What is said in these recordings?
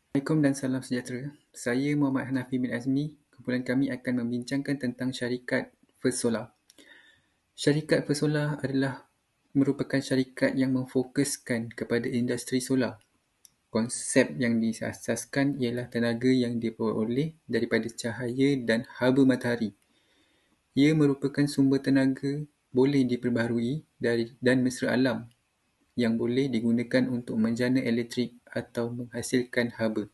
Assalamualaikum dan salam sejahtera. Saya Muhammad Hanafi bin Azmi. Kumpulan kami akan membincangkan tentang syarikat First Solar. Syarikat First Solar adalah merupakan syarikat yang memfokuskan kepada industri solar. Konsep yang diasaskan ialah tenaga yang diperoleh daripada cahaya dan haba matahari. Ia merupakan sumber tenaga boleh diperbaharui dan mesra alam yang boleh digunakan untuk menjana elektrik atau menghasilkan haba.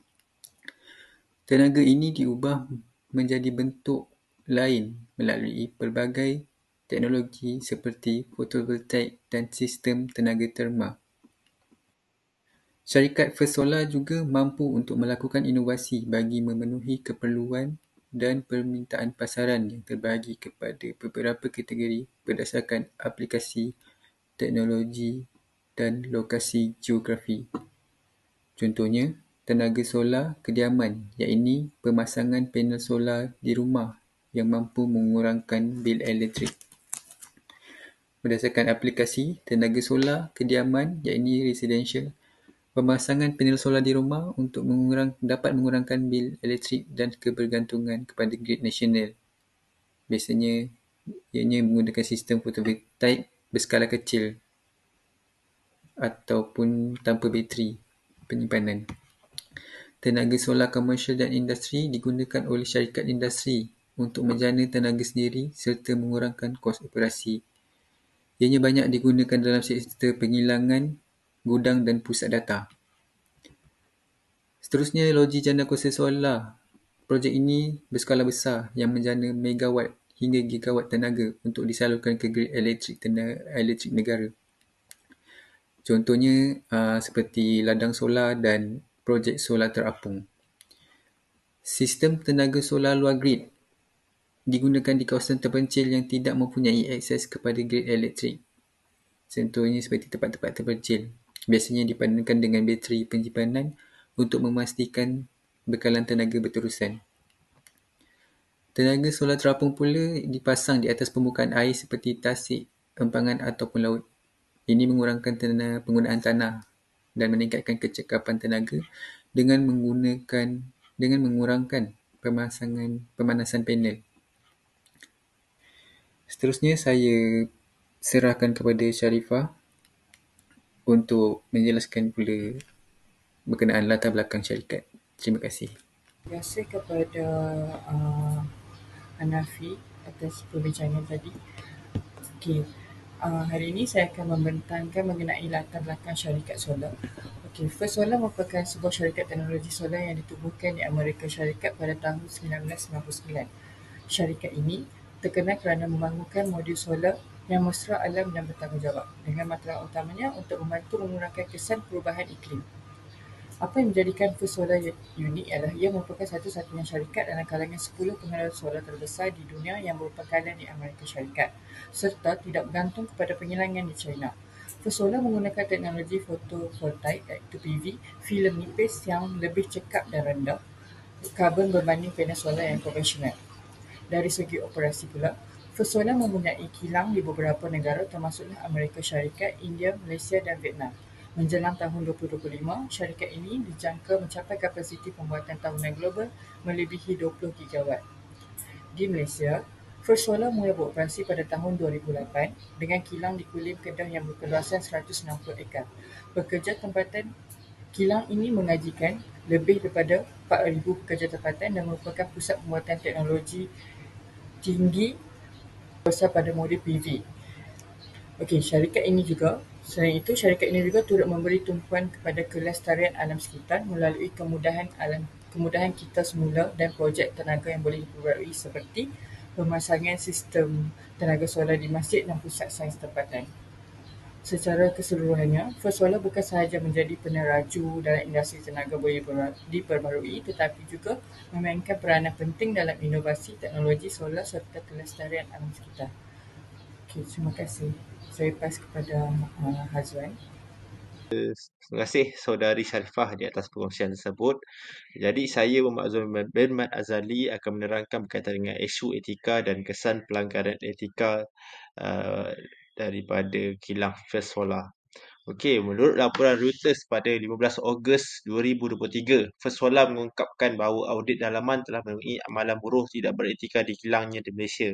Tenaga ini diubah menjadi bentuk lain melalui pelbagai teknologi seperti fotovoltaik dan sistem tenaga terma. Syarikat First Solar juga mampu untuk melakukan inovasi bagi memenuhi keperluan dan permintaan pasaran yang terbahagi kepada beberapa kategori berdasarkan aplikasi, teknologi dan lokasi geografi. Contohnya, tenaga solar kediaman, iaitu pemasangan panel solar di rumah yang mampu mengurangkan bil elektrik. Berdasarkan aplikasi, tenaga solar kediaman, iaitu residential, pemasangan panel solar di rumah untuk dapat mengurangkan bil elektrik dan kebergantungan kepada grid nasional. Biasanya, ianya menggunakan sistem fotovoltaik berskala kecil ataupun tanpa bateri penyimpanan. Tenaga solar komersial dan industri digunakan oleh syarikat industri untuk menjana tenaga sendiri serta mengurangkan kos operasi. Ianya banyak digunakan dalam sektor penghilangan, gudang dan pusat data. Seterusnya, loji jana kuasa solar. Projek ini berskala besar yang menjana megawatt hingga gigawatt tenaga untuk disalurkan ke grid elektrik negara. Contohnya seperti ladang solar dan projek solar terapung. Sistem tenaga solar luar grid digunakan di kawasan terpencil yang tidak mempunyai akses kepada grid elektrik. Contohnya seperti tempat-tempat terpencil. Biasanya dipadankan dengan bateri penyimpanan untuk memastikan bekalan tenaga berterusan. Tenaga solar terapung pula dipasang di atas permukaan air seperti tasik, empangan ataupun laut. Ini mengurangkan penggunaan tanah dan meningkatkan kecekapan tenaga dengan mengurangkan pemanasan panel. Seterusnya, saya serahkan kepada Sharifah untuk menjelaskan pula berkenaan latar belakang syarikat. Terima kasih. Terima kasih kepada Hanafi atas perbincangan tadi. Okey, hari ini saya akan membentangkan mengenai latar belakang syarikat solar. Okey, First Solar merupakan sebuah syarikat teknologi solar yang ditubuhkan di Amerika Syarikat pada tahun 1999. Syarikat ini terkenal kerana membangunkan modul solar yang mesra alam dan bertanggungjawab dengan matlamat utamanya untuk membantu mengurangkan kesan perubahan iklim. Apa yang menjadikan First Solar unik adalah ia merupakan satu-satunya syarikat dalam kalangan 10 pengeluar solar terbesar di dunia yang berpangkalan di Amerika Syarikat serta tidak bergantung kepada penghilangan di China. First Solar menggunakan teknologi fotovoltaik iaitu PV, filem nipis yang lebih cekap dan rendah karbon berbanding panel solar yang konvensional. Dari segi operasi pula, First Solar mempunyai kilang di beberapa negara termasuklah Amerika Syarikat, India, Malaysia dan Vietnam. Menjelang tahun 2025, syarikat ini dijangka mencapai kapasiti pembuatan tahunan global melebihi 20 gigawatt. Di Malaysia, First Solar mula beroperasi pada tahun 2008 dengan kilang di Kulim, Kedah yang berkeluasan 160 ekar. Pekerja tempatan kilang ini mengajikan lebih daripada 4,000 pekerja tempatan dan merupakan pusat pembuatan teknologi tinggi besar pada modul PV. Okey, selain itu, syarikat ini juga turut memberi tumpuan kepada kelestarian alam sekitar melalui kemudahan kita semula dan projek tenaga yang boleh diperbarui seperti pemasangan sistem tenaga solar di masjid dan pusat sains tempatan. Secara keseluruhannya, First Solar bukan sahaja menjadi peneraju dalam industri tenaga boleh diperbarui tetapi juga memainkan peranan penting dalam inovasi teknologi solar serta kelestarian alam sekitar. Okey, terima kasih. Saya pas kepada Hazwan. Terima kasih saudari Sharifah di atas perkongsian tersebut. Jadi saya Muhammad Azul bin Mat Azali akan menerangkan berkaitan dengan isu etika dan kesan pelanggaran etika daripada kilang First Solar. Okey, menurut laporan Reuters pada 15 Ogos 2023, First Solar mengungkapkan bahawa audit dalaman telah menemui amalan buruh tidak beretika di kilangnya di Malaysia.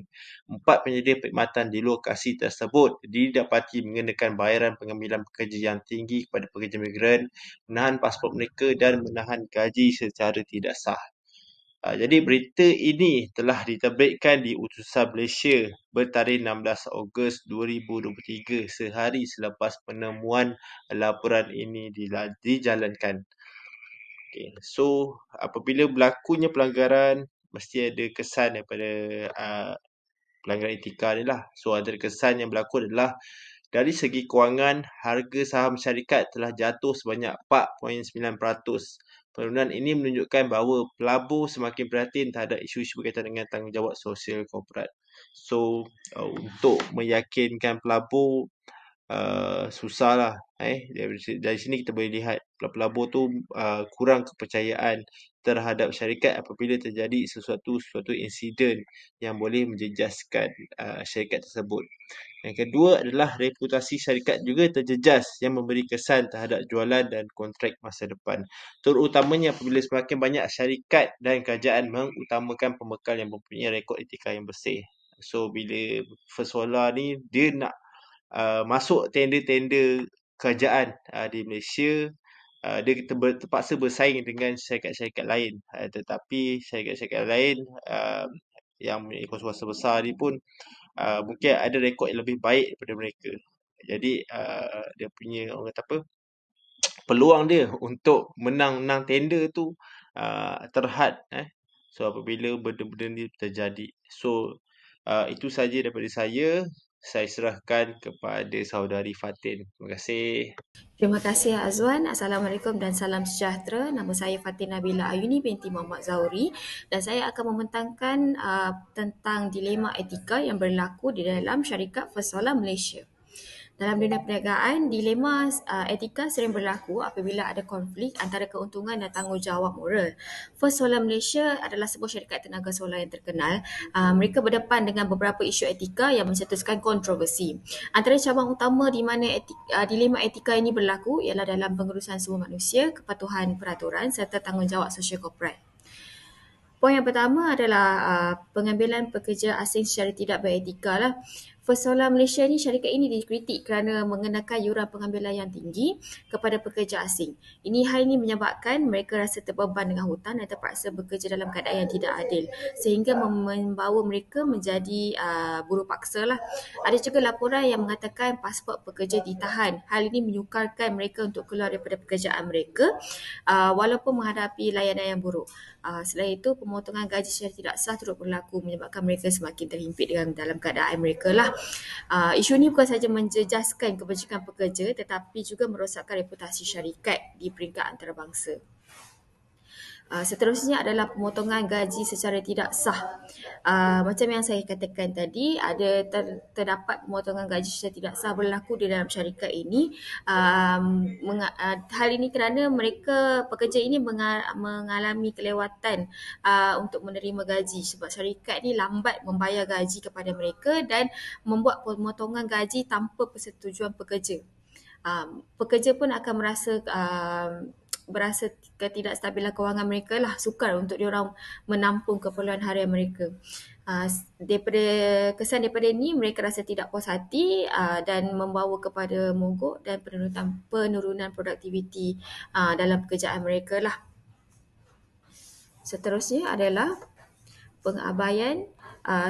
4 penyedia perkhidmatan di lokasi tersebut didapati mengenakan bayaran pengambilan pekerja yang tinggi kepada pekerja migran, menahan pasport mereka dan menahan gaji secara tidak sah. Jadi berita ini telah diterbitkan di Utusan Malaysia bertarikh 16 Ogos 2023 sehari selepas penemuan laporan ini dijalankan. Okay. So apabila berlakunya pelanggaran mesti ada kesan daripada pelanggaran etika ni lah. So antara kesan yang berlaku adalah dari segi kewangan, harga saham syarikat telah jatuh sebanyak 4.9%. Penurunan ini menunjukkan bahawa pelabur semakin prihatin terhadap isu-isu berkaitan dengan tanggungjawab sosial korporat. So, untuk meyakinkan pelabur, susahlah. Dari sini kita boleh lihat pelabur tu kurang kepercayaan terhadap syarikat apabila terjadi sesuatu insiden yang boleh menjejaskan syarikat tersebut. Yang kedua adalah reputasi syarikat juga terjejas yang memberi kesan terhadap jualan dan kontrak masa depan. Terutamanya apabila semakin banyak syarikat dan kerajaan mengutamakan pembekal yang mempunyai rekod etika yang bersih. So bila First Solar ni dia nak masuk tender-tender kerajaan di Malaysia, dia terpaksa bersaing dengan syarikat-syarikat lain. Tetapi syarikat-syarikat lain yang mempunyai kuasa besar ni pun mungkin ada rekod yang lebih baik daripada mereka. Jadi dia punya orang kata apa, peluang dia untuk menang tender tu terhad. So apabila benda-benda ni terjadi. So itu saja daripada saya. Saya serahkan kepada saudari Fatin. Terima kasih. Terima kasih Azwan. Assalamualaikum dan salam sejahtera. Nama saya Fatin Nabila Ayuni binti Muhammad Zauri dan saya akan membentangkan tentang dilema etika yang berlaku di dalam syarikat First Solar Malaysia. Dalam dunia perniagaan, dilema etika sering berlaku apabila ada konflik antara keuntungan dan tanggungjawab moral. First Solar Malaysia adalah sebuah syarikat tenaga solar yang terkenal. Mereka berdepan dengan beberapa isu etika yang mencetuskan kontroversi. Antara cabang utama di mana dilema etika ini berlaku ialah dalam pengurusan sumber manusia, kepatuhan peraturan serta tanggungjawab sosial korporat. Poin yang pertama adalah pengambilan pekerja asing secara tidak beretika lah. First Solar Malaysia ni, syarikat ini dikritik kerana mengenakan yuran pengambilan yang tinggi kepada pekerja asing. Hal ini menyebabkan mereka rasa terbeban dengan hutang dan terpaksa bekerja dalam keadaan yang tidak adil sehingga membawa mereka menjadi buruh paksa lah. Ada juga laporan yang mengatakan pasport pekerja ditahan. Hal ini menyukarkan mereka untuk keluar daripada pekerjaan mereka walaupun menghadapi layanan yang buruk. Selain itu, pemotongan gaji secara tidak sah turut berlaku menyebabkan mereka semakin terhimpit dalam keadaan mereka lah. Isu ini bukan sahaja menjejaskan kebajikan pekerja tetapi juga merosakkan reputasi syarikat di peringkat antarabangsa. Seterusnya adalah pemotongan gaji secara tidak sah. Macam yang saya katakan tadi, ada terdapat pemotongan gaji secara tidak sah berlaku di dalam syarikat ini. Hal ini kerana pekerja ini mengalami kelewatan untuk menerima gaji sebab syarikat ni lambat membayar gaji kepada mereka dan membuat pemotongan gaji tanpa persetujuan pekerja. Pekerja pun akan berasa ketidakstabilan kewangan mereka lah, sukar untuk diorang menampung keperluan harian mereka. Kesan daripada ini, mereka rasa tidak puas hati dan membawa kepada mogok dan penurunan produktiviti dalam pekerjaan mereka lah. Seterusnya adalah pengabaian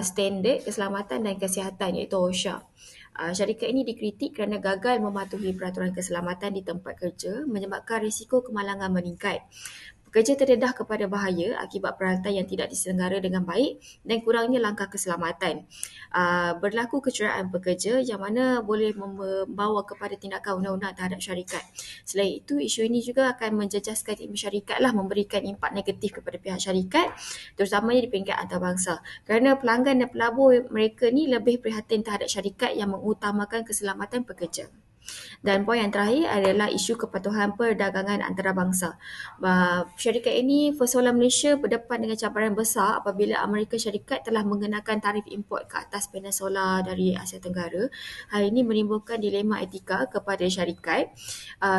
standard keselamatan dan kesihatan iaitu OSHA. Syarikat ini dikritik kerana gagal mematuhi peraturan keselamatan di tempat kerja menyebabkan risiko kemalangan meningkat. Pekerja terdedah kepada bahaya akibat peralatan yang tidak diselenggara dengan baik dan kurangnya langkah keselamatan. Berlaku kecederaan pekerja yang mana boleh membawa kepada tindakan undang-undang terhadap syarikat. Selain itu, isu ini juga akan menjejaskan iklim syarikat lah, memberikan impak negatif kepada pihak syarikat, terutamanya di peringkat antarabangsa. Kerana pelanggan dan pelabur mereka ni lebih prihatin terhadap syarikat yang mengutamakan keselamatan pekerja. Dan poin yang terakhir adalah isu kepatuhan perdagangan antarabangsa. Syarikat ini, First Solar Malaysia, berdepan dengan cabaran besar apabila Amerika Syarikat telah mengenakan tarif import ke atas panel solar dari Asia Tenggara. Hal ini menimbulkan dilema etika kepada syarikat,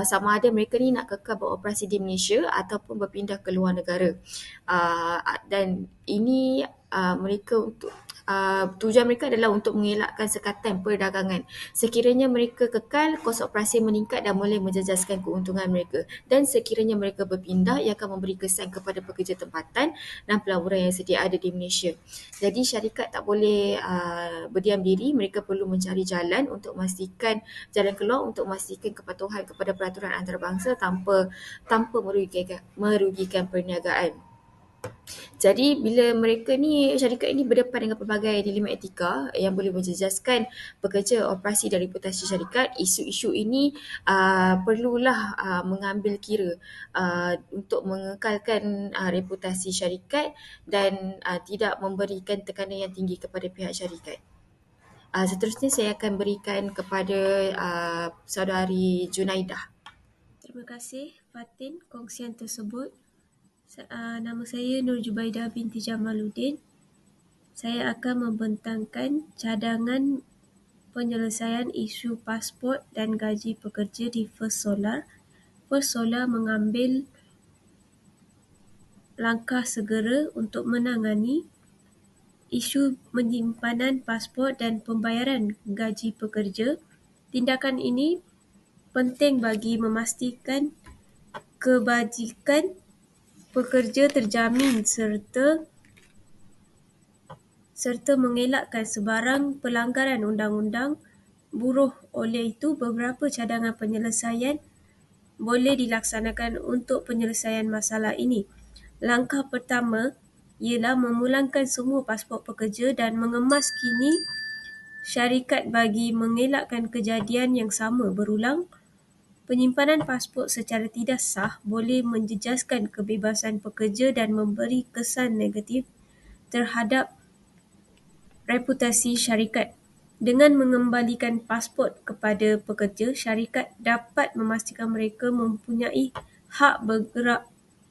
sama ada mereka ni nak kekal beroperasi di Malaysia ataupun berpindah ke luar negara. Dan ini mereka untuk tujuan mereka adalah untuk mengelakkan sekatan perdagangan. Sekiranya mereka kekal, kos operasi meningkat dan boleh menjejaskan keuntungan mereka. Dan sekiranya mereka berpindah, ia akan memberi kesan kepada pekerja tempatan dan pelaburan yang sedia ada di Malaysia. Jadi syarikat tak boleh berdiam diri, mereka perlu mencari jalan untuk memastikan jalan keluar untuk memastikan kepatuhan kepada peraturan antarabangsa tanpa merugikan perniagaan. Jadi bila mereka ni, syarikat ini berdepan dengan pelbagai dilema etika yang boleh menjejaskan pekerja, operasi dan reputasi syarikat, isu-isu ini perlulah mengambil kira untuk mengekalkan reputasi syarikat dan tidak memberikan tekanan yang tinggi kepada pihak syarikat. Seterusnya saya akan berikan kepada saudari Junaidah. Terima kasih Fatin kongsian tersebut. Nama saya Nur Jubaidah binti Jamaluddin. Saya akan membentangkan cadangan penyelesaian isu pasport dan gaji pekerja di First Solar. First Solar mengambil langkah segera untuk menangani isu penyimpanan pasport dan pembayaran gaji pekerja. Tindakan ini penting bagi memastikan kebajikan pekerja terjamin serta mengelakkan sebarang pelanggaran undang-undang buruh. Oleh itu, beberapa cadangan penyelesaian boleh dilaksanakan untuk penyelesaian masalah ini. Langkah pertama ialah memulangkan semua pasport pekerja dan mengemas kini syarikat bagi mengelakkan kejadian yang sama berulang. Penyimpanan pasport secara tidak sah boleh menjejaskan kebebasan pekerja dan memberi kesan negatif terhadap reputasi syarikat. Dengan mengembalikan pasport kepada pekerja, syarikat dapat memastikan mereka mempunyai hak bergerak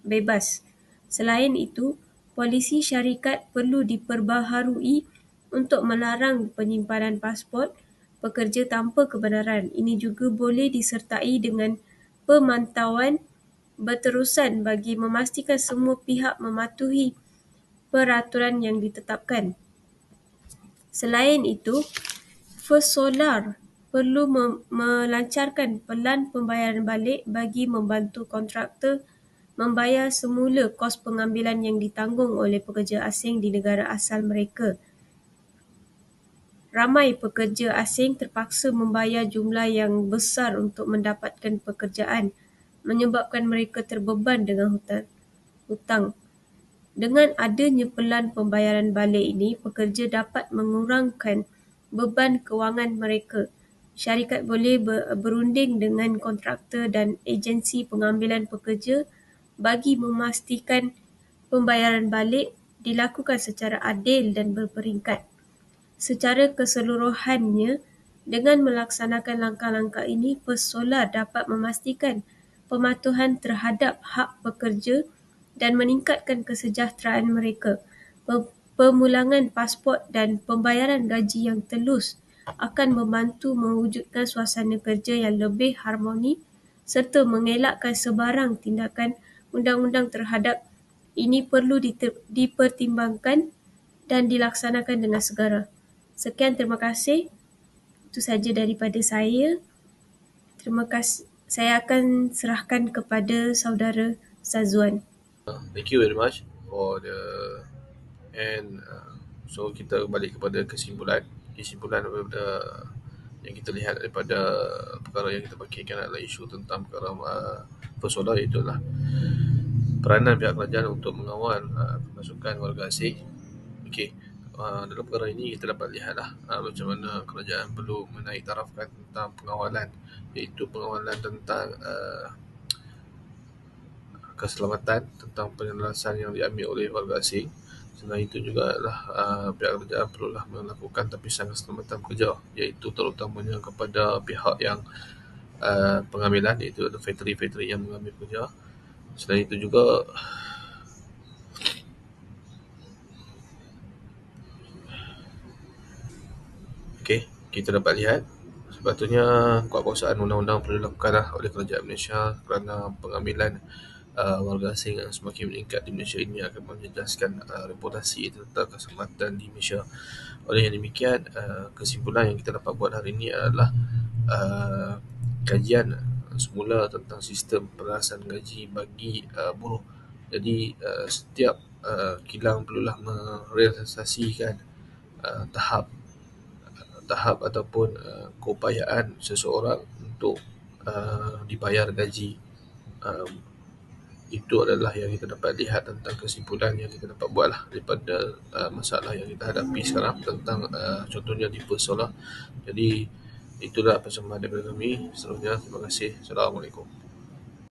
bebas. Selain itu, polisi syarikat perlu diperbaharui untuk melarang penyimpanan pasport pekerja tanpa kebenaran. Ini juga boleh disertai dengan pemantauan berterusan bagi memastikan semua pihak mematuhi peraturan yang ditetapkan. Selain itu, First Solar perlu melancarkan pelan pembayaran balik bagi membantu kontraktor membayar semula kos pengambilan yang ditanggung oleh pekerja asing di negara asal mereka. Ramai pekerja asing terpaksa membayar jumlah yang besar untuk mendapatkan pekerjaan, menyebabkan mereka terbeban dengan hutang. Dengan adanya pelan pembayaran balik ini, pekerja dapat mengurangkan beban kewangan mereka. Syarikat boleh berunding dengan kontraktor dan agensi pengambilan pekerja bagi memastikan pembayaran balik dilakukan secara adil dan berperingkat. Secara keseluruhannya, dengan melaksanakan langkah-langkah ini, First Solar dapat memastikan pematuhan terhadap hak pekerja dan meningkatkan kesejahteraan mereka. Pemulangan pasport dan pembayaran gaji yang telus akan membantu mewujudkan suasana kerja yang lebih harmoni serta mengelakkan sebarang tindakan undang-undang terhadap ini perlu dipertimbangkan dan dilaksanakan dengan segera. Sekian, terima kasih. Itu saja daripada saya. Terima kasih. Saya akan serahkan kepada saudara Sazwan. Thank you very much for so kita balik kepada kesimpulan daripada yang kita lihat daripada perkara yang kita bakirkan adalah isu tentang perkara First Solar, iaitu adalah peranan pihak kerajaan untuk mengawal pemasukan warga asing. Okey. Dalam perkara ini kita dapat lihatlah macam mana kerajaan perlu menaik tarafkan tentang pengawalan, iaitu pengawalan tentang keselamatan, tentang penyelesaian yang diambil oleh warga asing. Selain itu juga adalah pihak kerajaan perlulah melakukan tapisan keselamatan pekerja, iaitu terutamanya kepada pihak yang pengambilan, iaitu ada factory-factory yang mengambil pekerja. Selain itu juga kita dapat lihat sepatutnya kuatkuasaan undang-undang perlu dilakukan oleh kerajaan Malaysia kerana pengambilan warga asing yang semakin meningkat di Malaysia ini akan menjejaskan reputasi tentang keselamatan di Malaysia. Oleh yang demikian, kesimpulan yang kita dapat buat hari ini adalah kajian semula tentang sistem perasan gaji bagi buruh. Jadi setiap kilang perlulah merealisasikan tahap ataupun keupayaan seseorang untuk dibayar gaji. Itu adalah yang kita dapat lihat tentang kesimpulan yang kita dapat buatlah daripada masalah yang kita hadapi sekarang tentang contohnya di Perth Solar. Jadi itulah persembahan daripada kami. Seterusnya, terima kasih. Assalamualaikum.